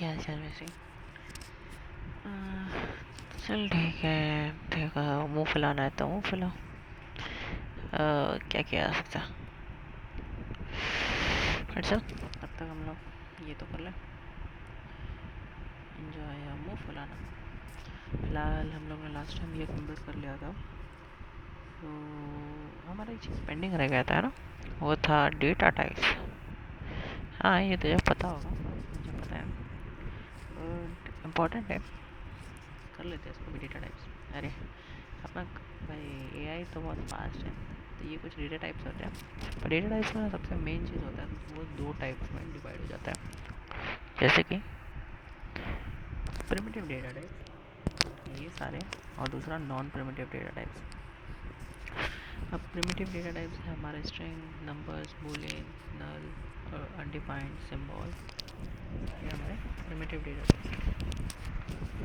क्या हाल चाल वैसे? चल ठीक है, देखा मुंह फुलाना है तो मुंह फुलाओ। क्या किया जा सकता। अच्छा, अब तक हम लोग ये तो कर ले, एंजॉय या मुंह फुलाना। फिलहाल हम लोग ने लास्ट टाइम ये कंप्लीट कर लिया था, तो हमारा एक चीज़ पेंडिंग रह गया था ना, वो था डेटा टाइप्स। हाँ, ये तुझे पता होगा, मुझे पता है, बट इम्पोर्टेंट है, कर लेते हैं इसको भी। डेटा टाइप्स, अरे अपना भाई एआई तो बहुत फास्ट है, तो ये कुछ डेटा टाइप्स होते हैं। पर डेटा टाइप्स में सबसे मेन चीज़ होता है वो दो टाइप्स में डिवाइड हो जाता है, जैसे कि प्रिमिटिव डेटा टाइप्स ये सारे, और दूसरा नॉन प्रिमिटिव डेटा टाइप्स। अब प्रिमिटिव डेटा टाइप्स है हमारे स्ट्रिंग, नंबर्स, बूलियन, नल और अनडिफाइंड सिंबल, ये हमारे प्रिमिटिव डेटा टाइप्स।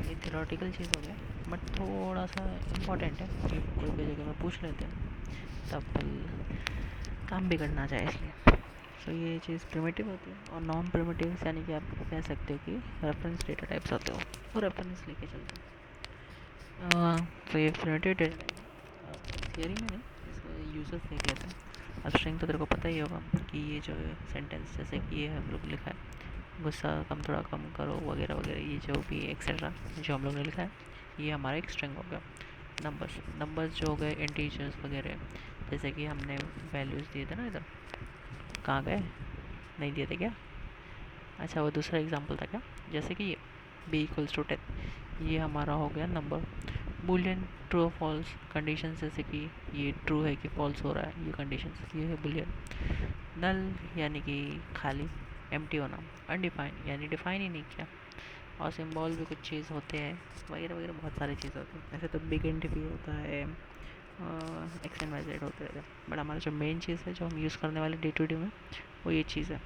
ये थियोरेटिकल चीज़ हो गया, बट थोड़ा सा इम्पोर्टेंट है कि कोई कोई जगह में पूछ लेते हैं, तब काम बिगड़ना चाहे इसलिए। तो ये चीज़ प्रिमिटिव होती है, और नॉन प्रिमिटिव यानी कि आप कह सकते हो कि रेफरेंस डेटा टाइप्स होते हो, वो रेफरेंस लेके चलते हैं। तो ये प्रिमिटिव डेटा टाइप थियरी में नहीं, इसको यूजर्स देख लेते हैं। अब स्ट्रिंग तो तेरे को पता ही होगा कि ये जो सेंटेंस जैसे कि ये हम लोग लिखा है, गुस्सा कम थोड़ा कम करो वगैरह वगैरह, ये जो भी एक्सेट्रा जो हम लोग ने लिखा है, ये हमारा एक स्ट्रिंग हो गया। नंबर्स जो हो गए इंटीजर्स वगैरह, जैसे कि हमने वैल्यूज़ दिए थे ना इधर, कहाँ गए, नहीं दिए थे क्या? अच्छा, वो दूसरा एग्जांपल था क्या? जैसे कि ये b=10, ये हमारा हो गया number. Boolean true false condition, जैसे कि ये ट्रू है कि फॉल्स हो रहा है, ये कंडीशन, ये है बूलियन। नल यानी कि खाली, एम्प्टी होना। अनडिफाइंड यानी डिफाइन ही नहीं किया। और सिंबल भी कुछ चीज़ होते हैं वगैरह वगैरह, बहुत सारी चीज़ होती है। ऐसे तो बिग इंट भी होता है, एक्स एंड वाई जेड होते रहते हैं, बट हमारा जो मेन चीज़ है जो हम यूज़ करने वाले डे टू डे में, वो ये चीज़ है।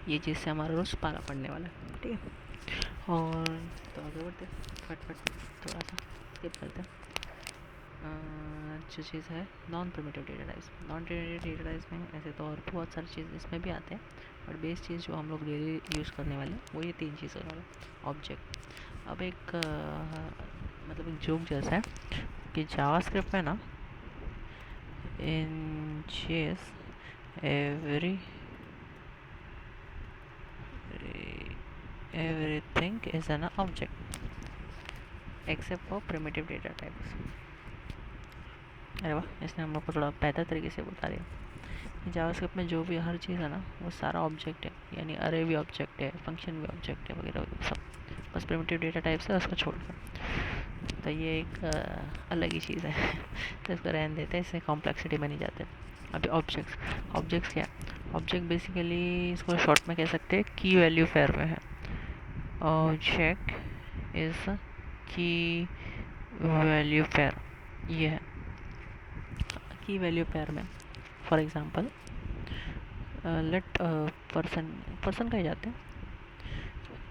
ये चीज़ से हमारा रोज़ पाला पड़ने वाला है, ठीक है। और तो आगे बढ़ते फट थोड़ा सा स्किप करते हैं। जो चीज़ है non primitive data types, non primitive data types में ऐसे तो और बहुत सारी चीज़ इसमें भी आते हैं, बट बेस चीज़ जो हम लोग डेली यूज़ करने वाले वो ये तीन चीज़ होने वाला। ऑब्जेक्ट, अब एक मतलब एक जोक जैसा है कि जावास्क्रिप्ट में ना, in chess every everything is an object except for primitive data types। अरे वाह, इसने हम लोग को थोड़ा बेहतर तरीके से बता दिया। जावास्क्रिप्ट में जो भी हर चीज़ है ना, वो सारा ऑब्जेक्ट है, यानी अरे भी ऑब्जेक्ट है, फंक्शन भी ऑब्जेक्ट है वगैरह वगैरह सब, बस प्रिमिटिव डेटा टाइप्स है उसको छोड़कर। तो ये एक अलग ही चीज़ है तो इसको रहने देते हैं, इससे कॉम्प्लेक्सिटी में नहीं जाते। अभी ऑब्जेक्ट्स क्या है? ऑब्जेक्ट बेसिकली इसको शॉर्ट में कह सकते हैं की वैल्यू पेयर में है। ऑब्जेक्ट इज की वैल्यू पेयर, ये है की वैल्यू पेयर में। For example let person, person कहे जाते हैं,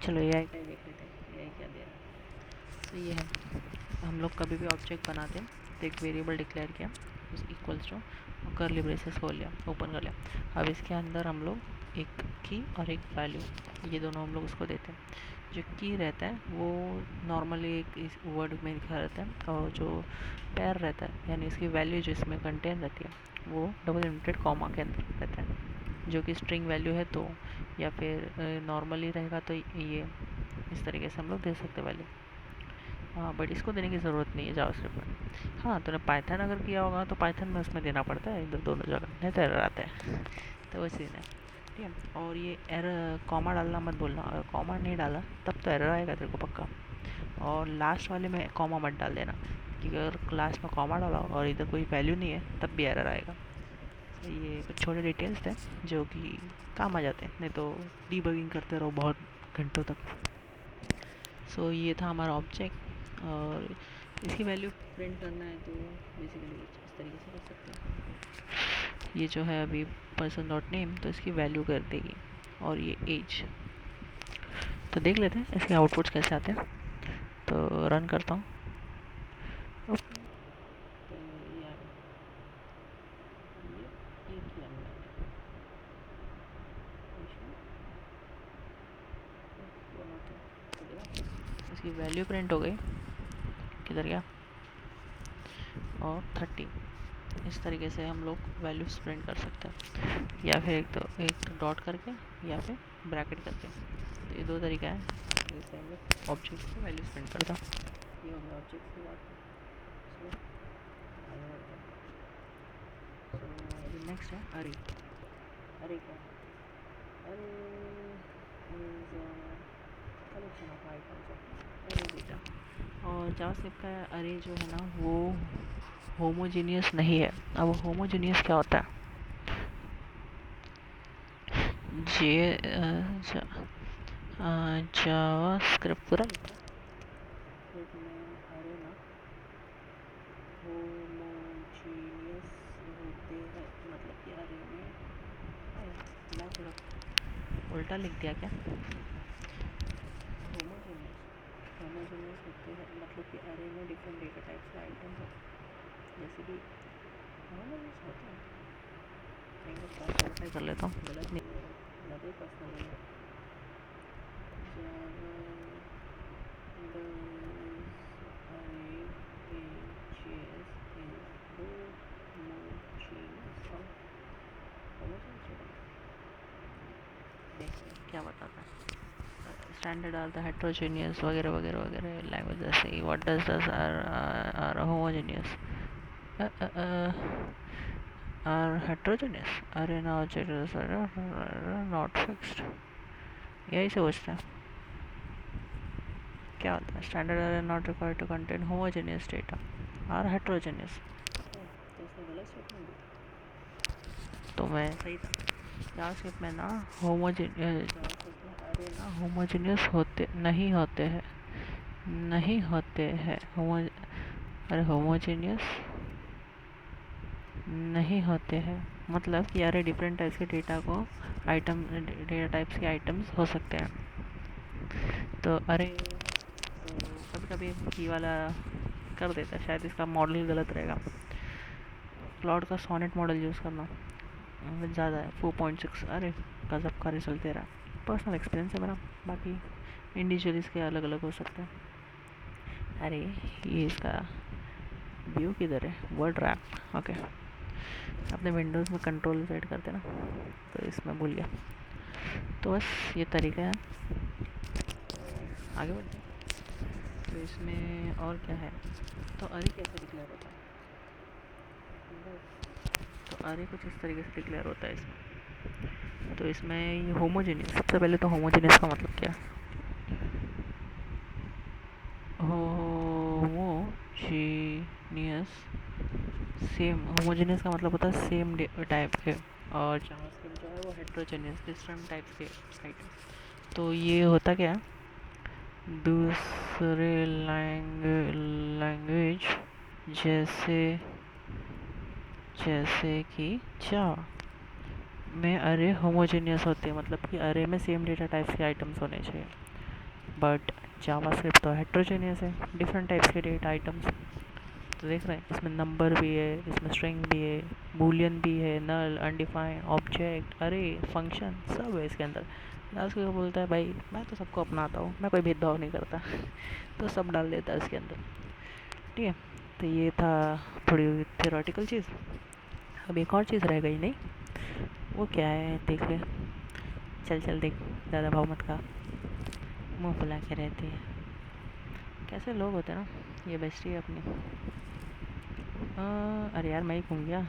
चलो एआई का देख लेते हैं, एआई क्या दे रहा है। तो ये है, हम लोग कभी भी ऑब्जेक्ट बनाते हैं तो एक वेरिएबल डिक्लेयर किया, उस इक्वल्स टू, कर्ली ब्रेसेस खोल लिया, ओपन कर लिया। अब इसके अंदर हम लोग एक की और एक वैल्यू, ये दोनों हम लोग उसको देते हैं। जो की रहता है वो नॉर्मली एक इस वर्ड में लिखा रहता है, और जो पैर रहता है यानी इसकी वैल्यू जो इसमें कंटेन रहती है वो डबल इन्वर्टेड कॉमा के अंदर रहता है, जो कि स्ट्रिंग वैल्यू है, तो या फिर नॉर्मली रहेगा तो ये इस तरीके से हम लोग दे सकते हैं वैल्यू। हाँ, बट इसको देने की ज़रूरत नहीं है जावास्क्रिप्ट में। हाँ, तूने पाइथन अगर किया होगा तो पाइथन में उसमें देना पड़ता है इधर दोनों जगह, नहीं तो एरर आता है तो वो चीज़ है, ठीक है। और ये एरर कॉमा डालना मत बोलना, अगर कॉमा नहीं डाला तब तो एरर आएगा तेरे को पक्का। और लास्ट वाले में कॉमा मत डाल देना, क्योंकि अगर लास्ट में कॉमा डाला और इधर कोई वैल्यू नहीं है तब भी एरर आएगा। तो ये कुछ छोटे डिटेल्स थे जो कि काम आ जाते हैं, नहीं तो डीबगिंग करते रहो बहुत घंटों तक। सो ये था हमारा ऑब्जेक्ट, और इसकी वैल्यू प्रिंट करना है तो बेसिकली इस तरीके से कर सकते हैं। ये जो है अभी पर्सन डॉट नेम, तो इसकी वैल्यू कर देगी, और ये एज। तो देख लेते हैं इसके आउटपुट्स कैसे आते हैं, तो रन करता हूँ। तो ये आ रहा है, ये किया मैंने, इसकी वैल्यू प्रिंट हो गई, किधर गया, और 30। इस तरीके से हम लोग वैल्यूज प्रिंट कर सकते हैं, या फिर एक तो डॉट करके या फिर ब्रैकेट करके। तो ये दो तरीका है जिससे हम लोग ऑब्जेक्ट की वैल्यूज प्रिंट करते हैं। ये हो गया ऑब्जेक्ट की बात। सो नेक्स्ट है अरे। अरे क्या, अरे is collection of items of अरे डेटा। और जावास्क्रिप्ट का अरे जो है ना वो होमोजीनियस नहीं है। अब होमोजीनियस क्या होता है, जे जावास्क्रिप्ट पूरा में अरे ना होमोजीनियस होते हैं, मतलब कि अरे में मैं थोड़ा उल्टा लिख दिया क्या, होमोजीनियस होते हैं मतलब कि अरे में डिफरेंट डेटा टाइप्स के आइटम हो, जैसे कि होमोजीनियस होते हैं। कर लेता हूँ, गलत नहीं, ज़्यादा ही पर्सनल है। क्या बताता है स्टैंडर्ड आर द हेट्रोजेनियस वगैरह वगैरह वगैरह लैंग्वेज ऐसे ही। What does this are homogeneous or heterogeneous are not fixed, यही से पूछते हैं क्या होता है। Standard are not required to contain homogeneous data or heterogeneous. तो मैं सही था, जावास्क्रिप्ट में ना होमोजेनियस होते नहीं होते हैं, नहीं होते हैं अरे होमोजेनियस नहीं होते हैं, मतलब कि यार डिफरेंट टाइप्स के डेटा को आइटम डेटा टाइप्स के आइटम्स हो सकते हैं। तो अरे तो कभी कभी की वाला कर देता है, शायद इसका मॉडल गलत रहेगा। क्लाउड का सोनेट मॉडल यूज़ करना ज़्यादा है 4.6। अरे गजब का रिजल्ट दे रहा है, पर्सनल एक्सपीरियंस है मेरा, बाकी इंडिविजुअल इसके अलग अलग हो सकते हैं। अरे ये इसका व्यू किधर है, वर्ड रैप, ओके। अपने विंडोज़ में कंट्रोल सेट करते ना, तो इसमें भूल गया। तो बस ये तरीका है, आगे बढ़ते हैं। तो इसमें और क्या है, तो अरे कैसे डिक्लेयर होता है, तो अरे कुछ इस तरीके से डिक्लेयर होता है इसमें। तो इसमें ये होमोजेनियस, सबसे पहले तो होमोजेनियस का मतलब क्या है, होमोजीनियस सेम, होमोजेनियस का मतलब होता है सेम टाइप के, और जावास्क्रिप्ट जो है वो हेट्रोजेनियस डिफरेंट टाइप्स के आइटम। तो ये होता क्या है, दूसरे लैंग्वेज जैसे जैसे कि जावा में अरे होमोजेनियस होते हैं, मतलब कि अरे में सेम डेटा टाइप्स के आइटम्स होने चाहिए। बट जावास्क्रिप्ट तो हेट्रोजेनियस है, डिफरेंट टाइप्स के डेटा आइटम्स। तो देख रहे हैं इसमें नंबर भी है, इसमें स्ट्रिंग भी है, बूलियन भी है, नल, अनडिफाइंड, ऑब्जेक्ट, अरे फंक्शन सब है इसके अंदर। जावास्क्रिप्ट बोलता है भाई मैं तो सबको अपनाता हूँ, मैं कोई भेदभाव नहीं करता तो सब डाल देता है इसके अंदर, ठीक है। तो ये था थोड़ी थियोरेटिकल चीज़। अब एक और चीज़ रह गई नहीं, वो क्या है देख ले, चल चल देख, ज़्यादा भाव मत खा, मुँह फुला के रहती है। कैसे लोग होते हैं ना, ये बेस्टी है अपनी। अरे यार मैं ही घूम गया,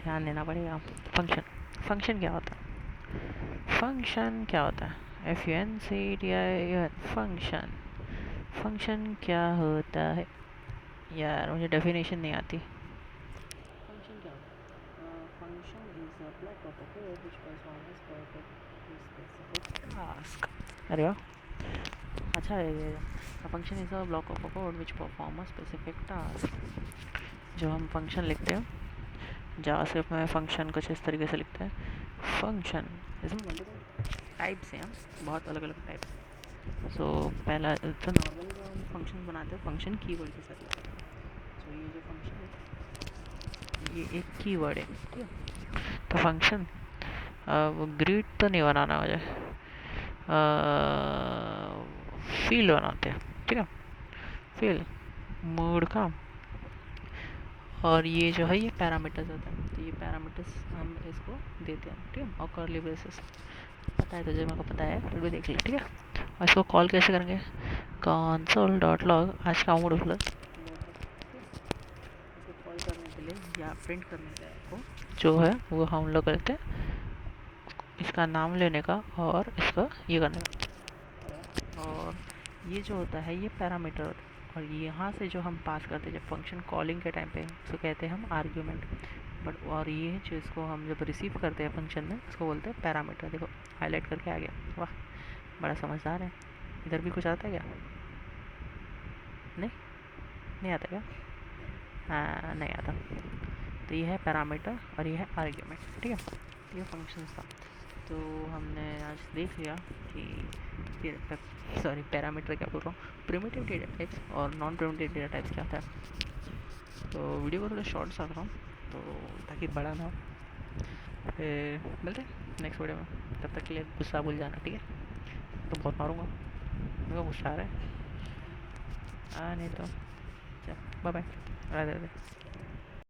ध्यान देना पड़ेगा। फंक्शन, फंक्शन क्या होता है, फंक्शन क्या होता है, FUNCTION फंक्शन, फंक्शन क्या होता है यार, मुझे डेफिनेशन नहीं आती। फंक्शन क्या होता है, function is a block of code which performs specific task. अरे वाह, अच्छा है। Function is a block of code which perform a specific task. जो हम फंक्शन लिखते हैं जावास्क्रिप्ट में, फंक्शन कुछ इस तरीके से लिखते हैं। फंक्शन इसमें टाइप्स हैं, बहुत अलग अलग टाइप्स। सो पहला तो नॉर्मली जो हम फंक्शन बनाते हैं फंक्शन कीवर्ड के साथ लिखते हैं। सो ये जो फंक्शन है ये एक कीवर्ड है, ठीक है। तो फंक्शन वो ग्रीट तो नहीं बनाना मुझे, फील्ड बनाते हैं, ठीक है, फील्ड मूड का। और ये जो है ये पैरामीटर्स होता है, तो ये पैरामीटर्स हम इसको देते हैं, ठीक है। और कर्ली ब्रेसेस पता है तुझे, मेरे को पता है, फिर भी देख ले, ठीक है। और इसको कॉल कैसे करेंगे, कंसोल डॉट लॉग आज का मूड प्लस, इसको कॉल करने के लिए या प्रिंट करने के लिए जो है वो हम लोग करते हैं इसका नाम लेने का और इसका ये करने का। और ये जो होता है ये पैरामीटर होता है, और यहाँ से जो हम पास करते हैं जब फंक्शन कॉलिंग के टाइम पे उसको कहते हैं हम आर्ग्यूमेंट। बट और ये जो इसको हम जब रिसीव करते हैं फंक्शन में इसको बोलते हैं पैरामीटर। देखो हाईलाइट करके आ गया, वाह बड़ा समझदार है। इधर भी कुछ आता है क्या, नहीं नहीं आता क्या, हाँ नहीं आता। तो ये है पैरामीटर और ये है आर्ग्यूमेंट, ठीक है। ये फंक्शन था। तो हमने आज देख लिया कि सॉरी पैरामीटर क्या बोल रहा हूँ, प्रिमिटिव डेटा टाइप्स और नॉन प्रिमिटिव डेटा टाइप्स क्या था। तो वीडियो को थोड़ा शॉर्ट सा रहा हूँ तो ताकि बड़ा ना हो। फिर मिलते हैं नेक्स्ट वीडियो में, तब तक के लिए गुस्सा भूल जाना, ठीक है। तो बहुत मारूंगा, मेरे को गुस्सा आ रहा है, नहीं तो चल बाय बाय, राधे राधे।